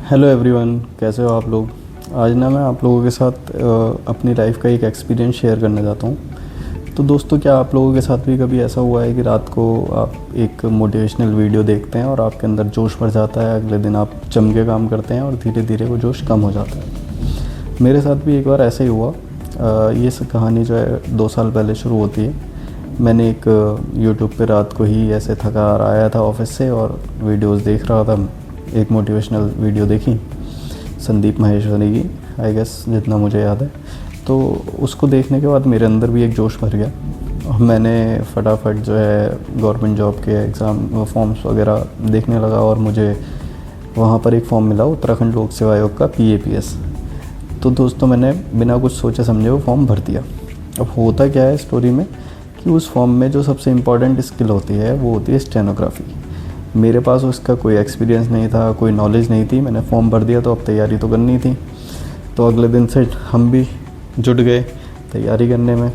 Hello everyone, कैसे हो आप लोग। आज ना मैं आप लोगों के साथ अपनी लाइफ का एक एक्सपीरियंस शेयर करने जाता हूँ। तो दोस्तों, क्या आप लोगों के साथ भी कभी ऐसा हुआ है कि रात को आप एक मोटिवेशनल वीडियो देखते हैं और आपके अंदर जोश भर जाता है, अगले दिन आप जम के काम करते हैं और धीरे धीरे वो जोश कम हो जाता है। मेरे साथ भी एक बार ऐसा ही हुआ। ये सब कहानी जो है 2 साल पहले शुरू होती है। मैंने एक यूट्यूब पे रात को ही ऐसे थका हार आया था ऑफिस से और वीडियोस देख रहा था। एक मोटिवेशनल वीडियो देखी संदीप माहेश्वरी की, आई गेस, जितना मुझे याद है। तो उसको देखने के बाद मेरे अंदर भी एक जोश भर गया और मैंने फटाफट जो है गवर्नमेंट जॉब के एग्ज़ाम फॉर्म्स वगैरह देखने लगा और मुझे वहाँ पर एक फॉर्म मिला उत्तराखंड लोक सेवा आयोग का PAPS। तो दोस्तों, मैंने बिना कुछ सोचे समझे वो फॉर्म भर दिया। अब होता क्या है स्टोरी में कि उस फॉर्म में जो सबसे इम्पॉर्टेंट स्किल होती है वो होती है स्टेनोग्राफी। मेरे पास उसका कोई एक्सपीरियंस नहीं था, कोई नॉलेज नहीं थी। मैंने फॉर्म भर दिया तो अब तैयारी तो करनी थी। तो अगले दिन से हम भी जुट गए तैयारी करने में।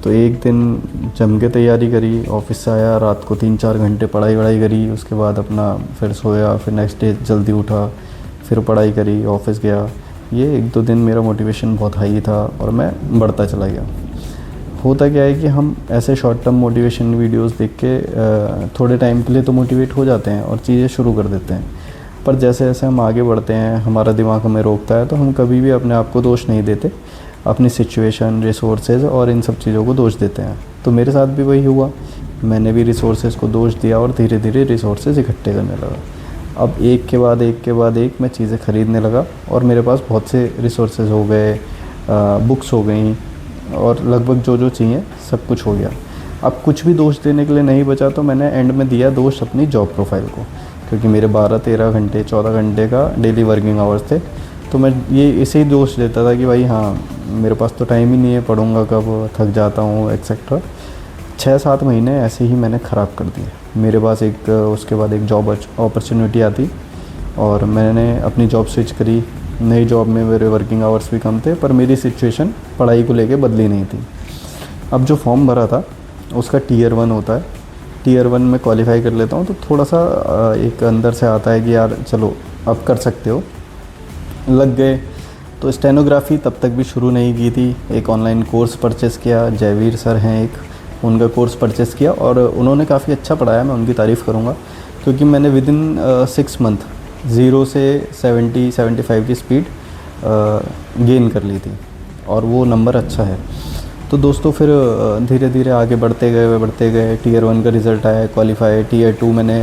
तो एक दिन जम के तैयारी करी, ऑफिस से आया, रात को 3-4 घंटे पढ़ाई वढ़ाई करी। उसके बाद अपना फिर सोया, फिर नेक्स्ट डे जल्दी उठा, फिर पढ़ाई करी, ऑफिस गया। ये 1-2 दिन मेरा मोटिवेशन बहुत हाई था और मैं बढ़ता चला गया। होता क्या है कि हम ऐसे शॉर्ट टर्म मोटिवेशन वीडियोस देख के थोड़े टाइम के लिए तो मोटिवेट हो जाते हैं और चीज़ें शुरू कर देते हैं। पर जैसे जैसे हम आगे बढ़ते हैं, हमारा दिमाग हमें रोकता है, तो हम कभी भी अपने आप को दोष नहीं देते, अपनी सिचुएशन, रिसोर्सेज और इन सब चीज़ों को दोष देते हैं। तो मेरे साथ भी वही हुआ। मैंने भी रिसोर्सेज को दोष दिया और धीरे धीरे रिसोर्सेज इकट्ठे करने लगा। अब एक के बाद एक मैं चीज़ें ख़रीदने लगा और मेरे पास बहुत से रिसोर्सेज हो गए, बुक्स हो गई और लगभग जो जो चाहिए सब कुछ हो गया। अब कुछ भी दोष देने के लिए नहीं बचा, तो मैंने एंड में दिया दोष अपनी जॉब प्रोफाइल को, क्योंकि मेरे 12-13 घंटे 14 घंटे का डेली वर्किंग आवर्स थे। तो मैं ये इसे ही दोष देता था कि भाई हाँ, मेरे पास तो टाइम ही नहीं है, पढ़ूंगा कब, थक जाता हूँ, एक्सेट्रा। 6-7 महीने ऐसे ही मैंने ख़राब कर दिए। मेरे पास उसके बाद एक जॉब अपॉर्चुनिटी आती और मैंने अपनी जॉब स्विच करी। नई जॉब में मेरे वर्किंग आवर्स भी कम थे, पर मेरी सिचुएशन पढ़ाई को लेके बदली नहीं थी। अब जो फॉर्म भरा था उसका Tier 1 होता है। Tier 1 में क्वालिफाई कर लेता हूँ तो थोड़ा सा एक अंदर से आता है कि यार चलो अब कर सकते हो, लग गए। तो स्टेनोग्राफी तब तक भी शुरू नहीं की थी। एक ऑनलाइन कोर्स परचेज़ किया, जयवीर सर हैं एक, उनका कोर्स परचेज़ किया और उन्होंने काफ़ी अच्छा पढ़ाया। मैं उनकी तारीफ़ करूँगा, क्योंकि मैंने विदिन 6 मंथ 0 से 70-75 की स्पीड गेन कर ली थी और वो नंबर अच्छा है। तो दोस्तों, फिर धीरे धीरे आगे बढ़ते गए। Tier 1 का रिज़ल्ट आया, क्वालिफाई। Tier 2 मैंने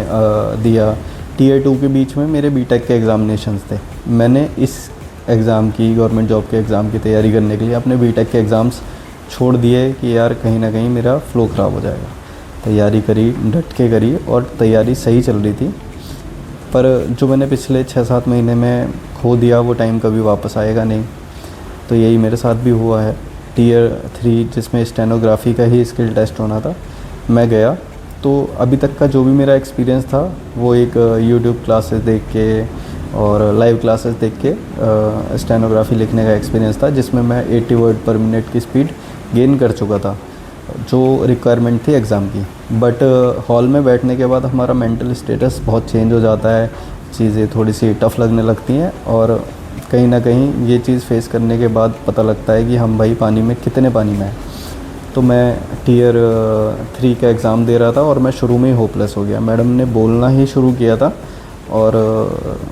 दिया। Tier 2 के बीच में मेरे BTech के एग्ज़ामिनेशंस थे। मैंने इस एग्ज़ाम की, गवर्नमेंट जॉब के एग्ज़ाम की तैयारी करने के लिए अपने BTech के एग्ज़ाम्स छोड़ दिए कि यार कहीं ना कहीं मेरा फ़्लो ख़राब हो जाएगा। तैयारी करी, डट के करी और तैयारी सही चल रही थी। पर जो मैंने पिछले 6-7 महीने में खो दिया वो टाइम कभी वापस आएगा नहीं। तो यही मेरे साथ भी हुआ है। Tier 3 जिसमें स्टेनोग्राफी का ही स्किल टेस्ट होना था, मैं गया। तो अभी तक का जो भी मेरा एक्सपीरियंस था वो एक यूट्यूब क्लासेस देख के और लाइव क्लासेस देख के स्टेनोग्राफी लिखने का एक्सपीरियंस था, जिसमें मैं 80 वर्ड पर मिनट की स्पीड गेन कर चुका था, जो रिक्वायरमेंट थी एग्ज़ाम की। बट हॉल में बैठने के बाद हमारा मेंटल स्टेटस बहुत चेंज हो जाता है, चीज़ें थोड़ी सी टफ़ लगने लगती हैं और कहीं ना कहीं ये चीज़ फेस करने के बाद पता लगता है कि हम भाई पानी में कितने पानी में हैं। तो मैं Tier 3 का एग्ज़ाम दे रहा था और मैं शुरू में ही होपलेस हो गया। मैडम ने बोलना ही शुरू किया था और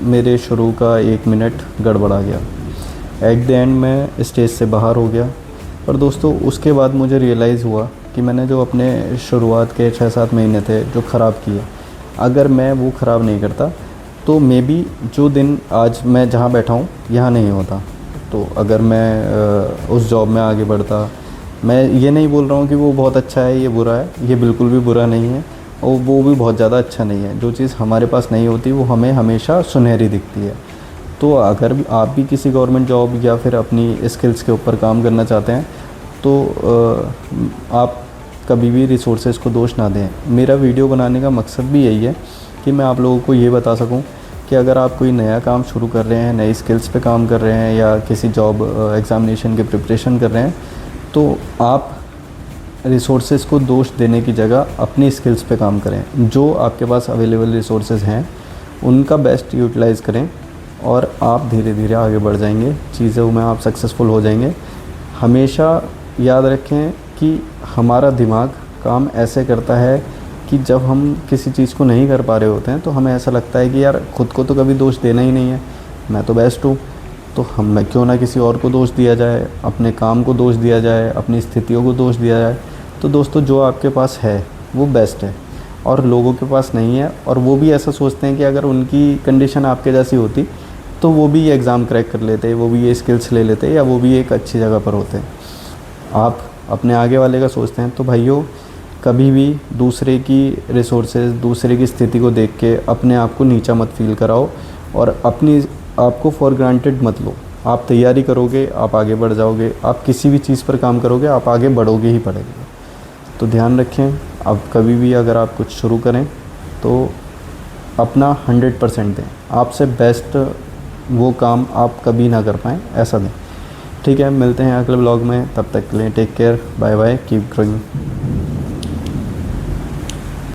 मेरे शुरू का 1 मिनट गड़बड़ा गया। एट द एंड मैं स्टेज से बाहर हो गया। पर दोस्तों, उसके बाद मुझे रियलाइज़ हुआ कि मैंने जो अपने शुरुआत के 6-7 महीने थे जो ख़राब किए, अगर मैं वो ख़राब नहीं करता तो मे बी जो दिन आज मैं जहाँ बैठा हूँ यहाँ नहीं होता। तो अगर मैं उस जॉब में आगे बढ़ता, मैं ये नहीं बोल रहा हूँ कि वो बहुत अच्छा है, ये बुरा है, ये बिल्कुल भी बुरा नहीं है और वो भी बहुत ज़्यादा अच्छा नहीं है। जो चीज़ हमारे पास नहीं होती वो हमें हमेशा सुनहरी दिखती है। तो अगर आप भी किसी गवर्नमेंट जॉब या फिर अपनी स्किल्स के ऊपर काम करना चाहते हैं तो आप कभी भी रिसोर्सेज को दोष ना दें। मेरा वीडियो बनाने का मकसद भी यही है कि मैं आप लोगों को ये बता सकूं कि अगर आप कोई नया काम शुरू कर रहे हैं, नई स्किल्स पे काम कर रहे हैं या किसी जॉब एग्ज़ामिनेशन की प्रिपरेशन कर रहे हैं, तो आप रिसोर्सेज को दोष देने की जगह अपनी स्किल्स पे काम करें। जो आपके पास अवेलेबल रिसोर्सेज हैं उनका बेस्ट यूटिलाइज़ करें और आप धीरे धीरे आगे बढ़ जाएंगे, चीज़ों में आप सक्सेसफुल हो जाएंगे। हमेशा याद रखें कि हमारा दिमाग काम ऐसे करता है कि जब हम किसी चीज़ को नहीं कर पा रहे होते हैं तो हमें ऐसा लगता है कि यार खुद को तो कभी दोष देना ही नहीं है, मैं तो बेस्ट हूँ, तो हम क्यों ना किसी और को दोष दिया जाए, अपने काम को दोष दिया जाए, अपनी स्थितियों को दोष दिया जाए। तो दोस्तों जो आपके पास है वो बेस्ट है और लोगों के पास नहीं है, और वो भी ऐसा सोचते हैं कि अगर उनकी कंडीशन आपके जैसी होती तो वो भी ये एग्ज़ाम क्रैक कर लेते, वो भी ये स्किल्स ले लेते, या वो भी एक अच्छी जगह पर होते। आप अपने आगे वाले का सोचते हैं तो भाइयों कभी भी दूसरे की रिसोर्सेज, दूसरे की स्थिति को देख के अपने आप को नीचा मत फील कराओ और अपनी आपको फॉर ग्रांटेड मत लो। आप तैयारी करोगे, आप आगे बढ़ जाओगे, आप किसी भी चीज़ पर काम करोगे, आप आगे बढ़ोगे ही बढ़ोगे। तो ध्यान रखें, अब कभी भी अगर आप कुछ शुरू करें तो अपना 100% दें, आपसे बेस्ट वो काम आप कभी ना कर पाएँ ऐसा दें। ठीक है, मिलते हैं अगले ब्लॉग में, तब तक के लिए take care, bye bye, keep growing.